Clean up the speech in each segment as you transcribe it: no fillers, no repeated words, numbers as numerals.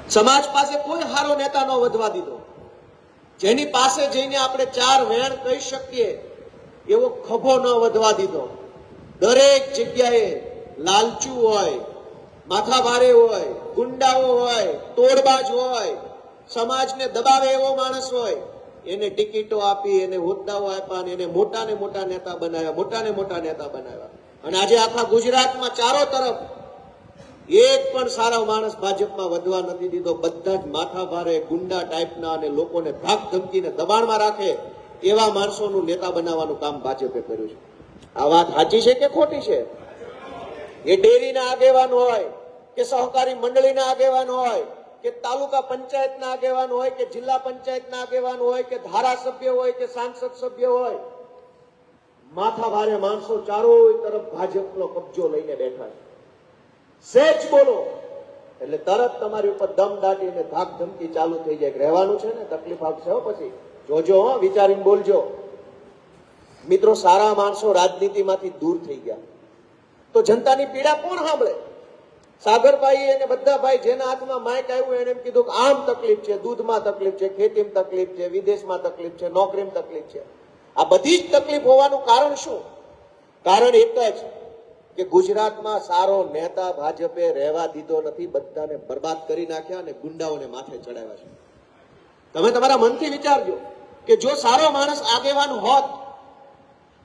સમાજ પાસે કોઈ સારો નેતા ન વધવા દીધો, જેની પાસે જઈને આપણે ચાર વેણ કહી શકીએ એવો ખભો ન વધવા દીધો. દરેક જગ્યાએ લાલચુ હોય, માથાભારે હોય, ગુંડાઓ હોય, તોડબાજ હોય, સમાજને દબાવે એવો માણસ હોય, એને ટિકિટો આપી, એને હોદ્દાઓ આપ્યા અને એને મોટા ને મોટા નેતા બનાવ્યા. અને આજે આખા ગુજરાતમાં ચારો તરફ એક પણ સારો માણસ ભાજપમાં વધવા નથી દીધો. બધા જ માથાભારે ગુંડા ટાઈપના અને લોકોને ધાક ધમકીને દબાણમાં રાખે એવા માણસોનું નેતા બનાવવાનું કામ ભાજપે કર્યું છે. આ વાત સાચી છે કે ખોટી છે? એ ડેરીના આગેવાન હોય કે સહકારી મંડળીના આગેવાન હોય કે તાલુકા પંચાયતના આગેવાન હોય કે જિલ્લા પંચાયતના આગેવાન હોય કે ધારાસભ્ય હોય કે સાંસદ સભ્ય હોય, માથાભારે માણસો ચારો તરફ ભાજપનો કબજો લઈને બેઠા છે. સેજ બોલો એટલે તરત તમારી ઉપર દમ દાટીને ધાક ધમકી ચાલુ થઈ જાય. રહેવાનું છે ને, તકલીફ આવશે. પછી જોજો, વિચારીને બોલજો. મિત્રો, સારા માણસો રાજનીતિમાંથી દૂર થઈ ગયા તો જનતાની પીડા કોણ સાંભળે? સાગરભાઈ અને બધા ભાઈ જેના હાથમાં માઇક આવ્યું એને એમ કીધું કે આમ તકલીફ છે, દૂધમાં તકલીફ છે, ખેતીમાં તકલીફ છે, વિદેશમાં તકલીફ છે, નોકરીમાં તકલીફ છે. આ બધી જ તકલીફ હોવાનું કારણ શું? કારણ એક જ કે ગુજરાતમાં સારો નેતા ભાજપે રહેવા દીધો નથી. બધાને બરબાદ કરી નાખ્યા અને ગુંડાઓને માથે ચડાવ્યા છે. તમે તમારા મનથી વિચારજો કે જો સારો માણસ આગેવાન હોત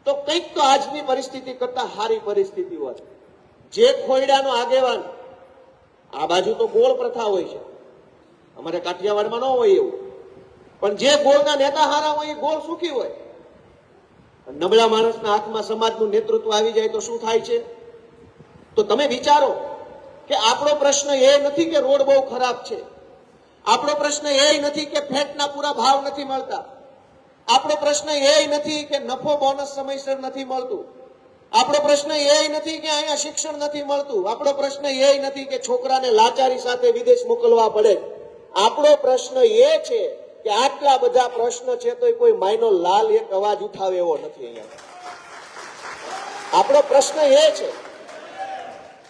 તો કંઈક તો આજની પરિસ્થિતિ કરતા સારી પરિસ્થિતિ હોત. જે ખોયડાનો આગેવાન, આ બાજુ તો ગોળ પ્રથા હોય છે, અમારે કાઠિયાવાડમાં ન હોય એવું, પણ જે ગોળના નેતા હારા હોય એ ગોળ સુખી હોય. નબળા માણસના હાથમાં સમાજનું નેતૃત્વ આવી જાય તો શું થાય છે? તો તમે વિચારો કે આપણો પ્રશ્ન એ નથી કે રોડ બહુ ખરાબ છે, આપણો પ્રશ્ન એ નથી કે ફેટના પૂરા ભાવ નથી મળતા, આપણો પ્રશ્ન એ નથી કે નફો બોનસ સમયસર નથી મળતું, આપણો પ્રશ્ન એ નથી કે અહીંયા શિક્ષણ નથી મળતું, આપણો પ્રશ્ન એ નથી કે છોકરાને લાચારી સાથે વિદેશ મોકલવા પડે. આપણો પ્રશ્ન એ છે કે આટલા બધા પ્રશ્ન છે તો કોઈ માયનો લાલ એક અવાજ ઉઠાવે એવો નથી. અહીંયા આપણો પ્રશ્ન એ છે